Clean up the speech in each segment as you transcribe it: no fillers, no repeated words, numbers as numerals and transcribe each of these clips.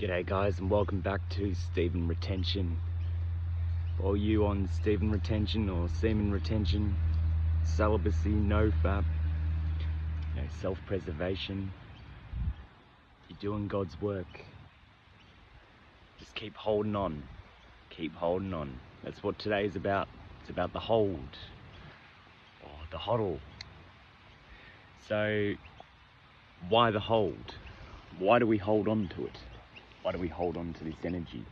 G'day guys, and welcome back to Semen Retention. For all you on Semen Retention or Semen Retention, celibacy, no fap, self-preservation, you're doing God's work. Just keep holding on. Keep holding on. That's what today's about. It's about the hold, or the hodl. So, why the hold? Why do we hold on to it? Why do we hold on to this energy?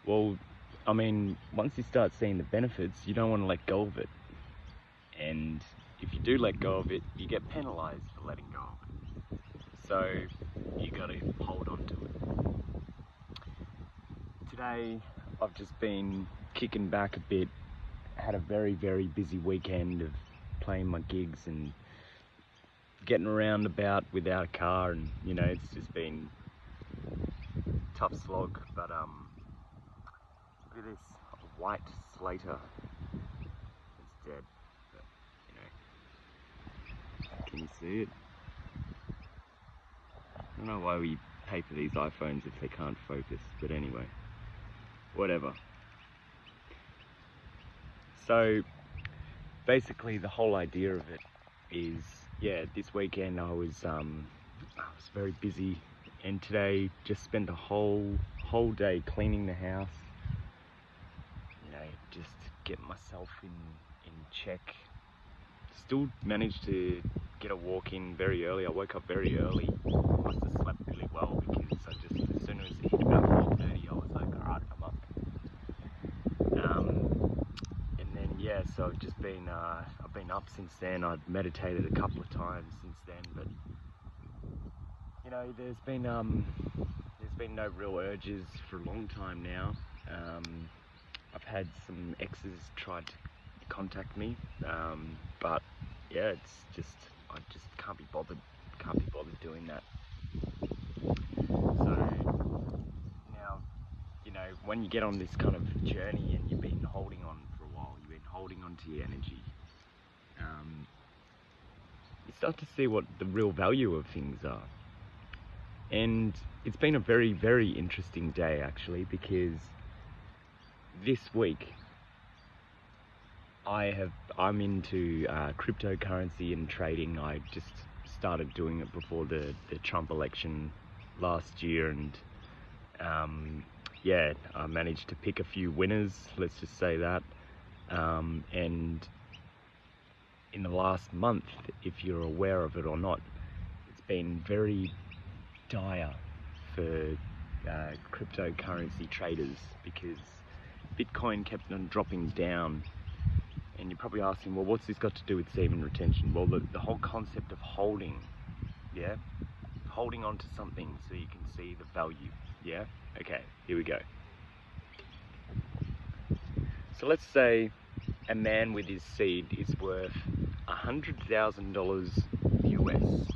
Well, I mean, once you start seeing the benefits, you don't want to let go of it. And if you do let go of it, you get penalized for letting go of it. So you got to hold on to it. Today, I've just been kicking back a bit. Had a very, very busy weekend of playing my gigs and getting around about without a car, and it's just been tough slog. But look at this, a white Slater. It's dead, but can you see it? I don't know why we pay for these iPhones if they can't focus, but anyway, whatever. So basically the whole idea of it is, this weekend I was very busy, and today just spent the whole day cleaning the house, just getting myself in check. Still managed to get a walk in very early. I woke up very early. I must have slept really well, because I just, as soon as it hit about 4:30, I was like, alright, I'm up. And then so I've just been I've been up since then. I've meditated a couple of times since then, but there's been no real urges for a long time now. I've had some exes try to contact me, but it's just, I just can't be bothered doing that. So now, when you get on this kind of journey and you've been holding on for a while, you've been holding on to your energy, you start to see what the real value of things are. And it's been a very, very interesting day actually, because this week I'm into cryptocurrency and trading. I just started doing it before the Trump election last year, and I managed to pick a few winners, let's just say that. And in the last month, if you're aware of it or not, it's been very dire for cryptocurrency traders, because Bitcoin kept on dropping down. And you're probably asking, well, what's this got to do with semen retention? Well, the whole concept of holding, holding on to something so you can see the value, Okay, here we go. So let's say a man with his seed is worth $100,000 US.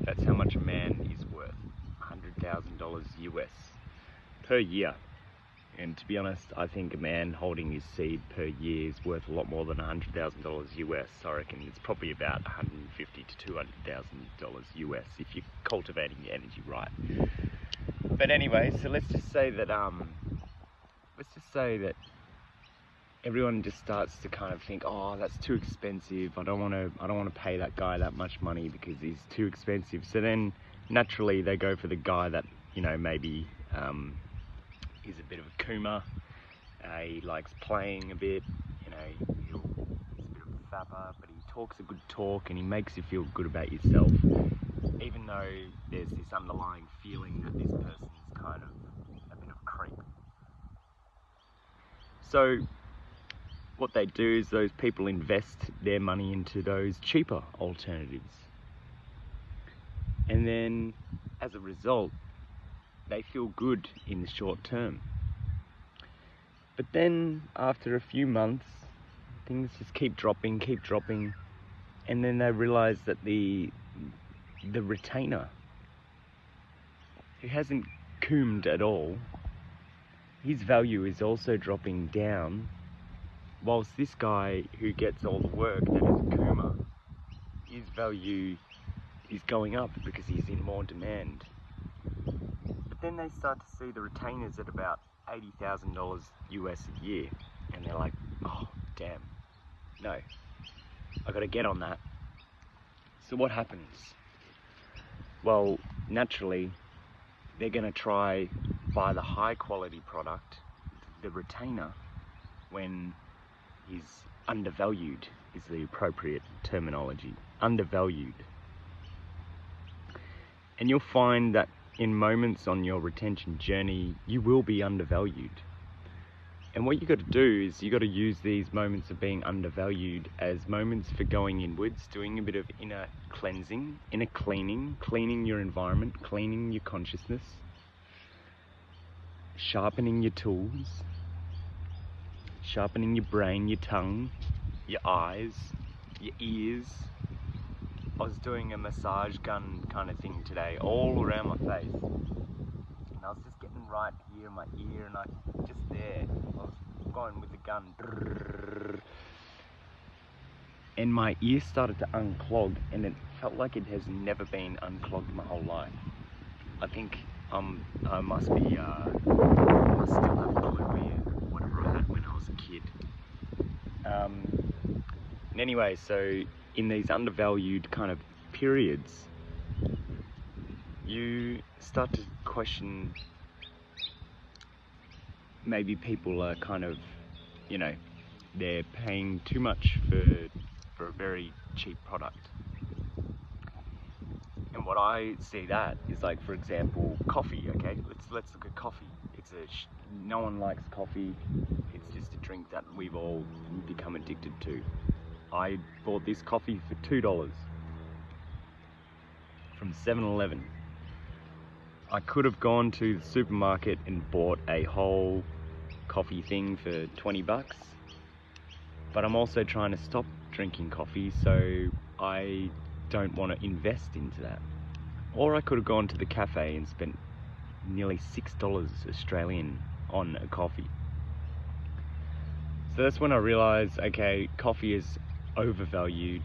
That's how much a man is worth, $100,000 US per year. And to be honest, I think a man holding his seed per year is worth a lot more than $100,000 US. I reckon it's probably about $150,000 to $200,000 US if you're cultivating the energy right. But anyway, so let's just say that everyone just starts to kind of think, oh, that's too expensive. I don't want to pay that guy that much money because he's too expensive. So then naturally they go for the guy that maybe he's a bit of a coomer, he likes playing a bit, he's a bit of a fapper, but he talks a good talk and he makes you feel good about yourself, even though there's this underlying feeling that this person's kind of a bit of a creep. So what they do is those people invest their money into those cheaper alternatives. And then as a result, they feel good in the short term. But then after a few months, things just keep dropping, and then they realize that the retainer, who hasn't coomed at all, his value is also dropping down, whilst this guy who gets all the work, that is a coomer, his value is going up because he's in more demand. But then they start to see the retainers at about $80,000 US a year, and they're like, oh damn, no, I gotta get on that. So what happens? Well, naturally, they're gonna try buy the high quality product, the retainer, when he's undervalued is the appropriate terminology. Undervalued. And you'll find that in moments on your retention journey, you will be undervalued. And what you got to do is you got to use these moments of being undervalued as moments for going inwards, doing a bit of inner cleansing, inner cleaning, cleaning your environment, cleaning your consciousness, sharpening your tools, sharpening your brain, your tongue, your eyes, your ears. I was doing a massage gun kind of thing today, all around my face. And I was just getting right here in my ear, and I just there. I was going with the gun. And my ear started to unclog, and it felt like it has never been unclogged my whole life. I think I must still have a glue ear, whatever I had when I was a kid. And anyway, so in these undervalued kind of periods, you start to question, maybe people are kind of, you know, they're paying too much for a very cheap product. And what I see that is, like, for example, coffee. Okay, let's look at coffee. No one likes coffee. It's just a drink that we've all become addicted to. I bought this coffee for $2 from 7-Eleven. I could have gone to the supermarket and bought a whole coffee thing for 20 bucks, but I'm also trying to stop drinking coffee, so I don't want to invest into that. Or I could have gone to the cafe and spent nearly $6 Australian on a coffee. So that's when I realized, okay, coffee is overvalued.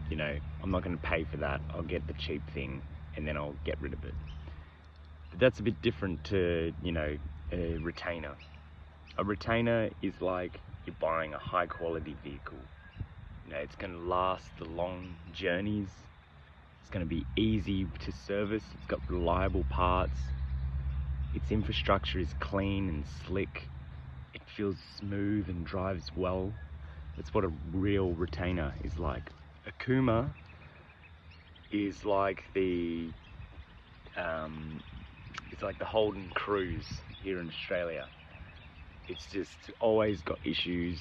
You know, I'm not going to pay for that. I'll get the cheap thing and then I'll get rid of it. But that's a bit different to, you know, a retainer. A retainer is like you're buying a high quality vehicle. You know, it's going to last the long journeys. It's going to be easy to service. It's got reliable parts. Its infrastructure is clean and slick. It feels smooth and drives well. That's what a real retainer is like. A Kuma is like the it's like the Holden Cruise here in Australia. It's just always got issues.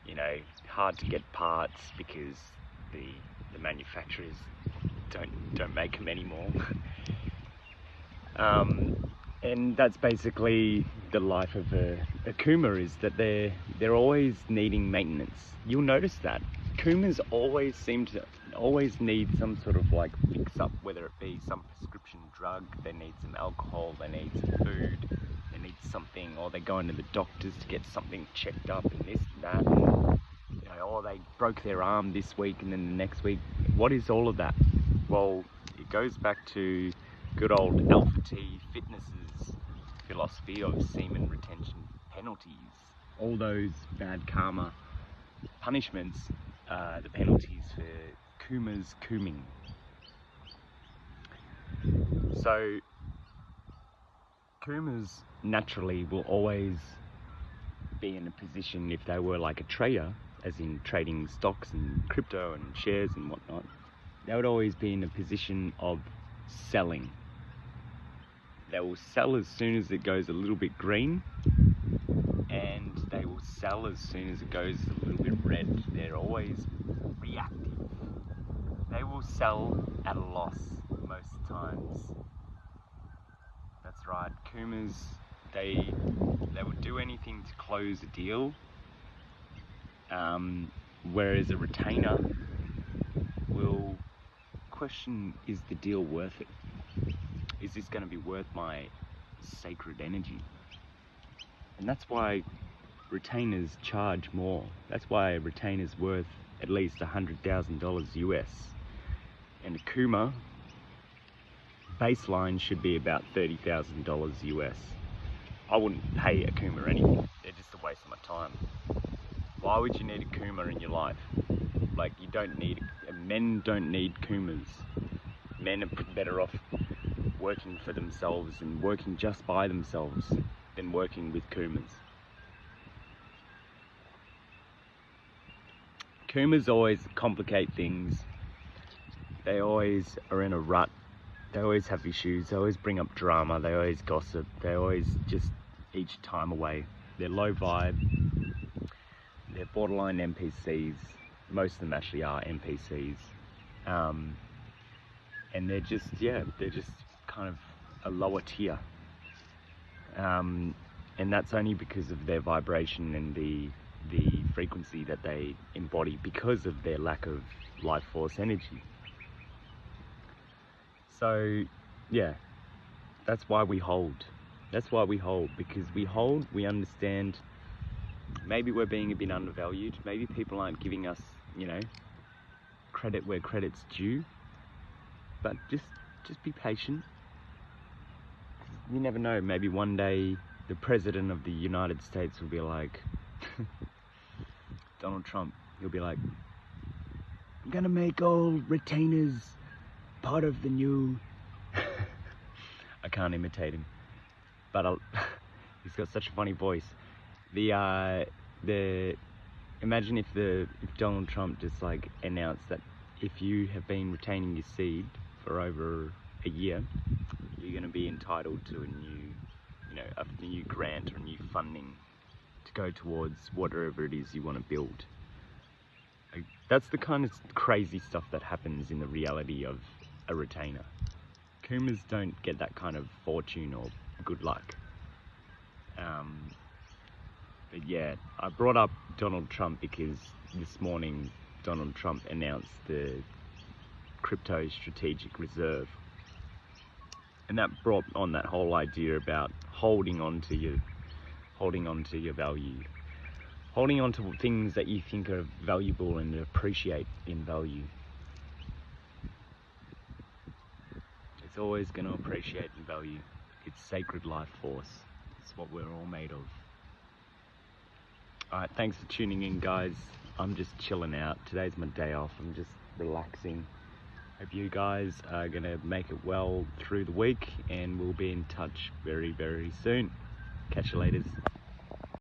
You know, hard to get parts because the manufacturers don't make them anymore. And that's basically the life of a Kuma, is that they're always needing maintenance. You'll notice that Kumas always seem to need some sort of like fix up, whether it be some prescription drug, they need some alcohol, they need some food, they need something, or they're going to the doctors to get something checked up and this and that, and, you know, or they broke their arm this week and then the next week. What is all of that? Well, it goes back to good old Alpha T Fitness's philosophy of semen retention penalties. All those bad karma punishments, the penalties for Kuma's cooming. So Kumas naturally will always be in a position, if they were like a trader, as in trading stocks and crypto and shares and whatnot, they would always be in a position of selling. They will sell as soon as it goes a little bit green, and they will sell as soon as it goes a little bit red. They're always reactive. They will sell at a loss most times. That's right, Kumas, they would do anything to close a deal, whereas a retainer will question, is the deal worth it? Is this going to be worth my sacred energy? And that's why retainers charge more. That's why a retainer's worth at least $100,000 US. And a Kuma baseline should be about $30,000 US. I wouldn't pay a Kuma anything. They're just a waste of my time. Why would you need a Kuma in your life? Like, you don't need, men don't need Kumas. Men are better off working for themselves and working just by themselves than working with Kumas. Kumas always complicate things. They always are in a rut. They always have issues. They always bring up drama. They always gossip. They always just each time away. They're low vibe. They're borderline NPCs. Most of them actually are NPCs. And they're just, yeah, they're just kind of a lower tier. And that's only because of their vibration and the frequency that they embody because of their lack of life force energy. So, yeah, that's why we hold. That's why we hold, because we understand maybe we're being a bit undervalued. Maybe people aren't giving us, you know, credit where credit's due. But just be patient. You never know, maybe one day the President of the United States will be like, Donald Trump, he'll be like, I'm gonna make all retainers part of the new... I can't imitate him, but he's got such a funny voice. Imagine if Donald Trump just like announced that if you have been retaining your seed for over a year, you're gonna be entitled to a new, you know, a new grant or new funding to go towards whatever it is you want to build. Like, that's the kind of crazy stuff that happens in the reality of a retainer. Kumas don't get that kind of fortune or good luck. But yeah, I brought up Donald Trump because this morning Donald Trump announced the crypto strategic reserve. And that brought on that whole idea about holding on to your value. Holding on to things that you think are valuable and appreciate in value. It's always going to appreciate in value. It's sacred life force. It's what we're all made of. Alright, thanks for tuning in, guys. I'm just chilling out. Today's my day off. I'm just relaxing. Hope you guys are going to make it well through the week, and we'll be in touch very, very soon. Catch you later.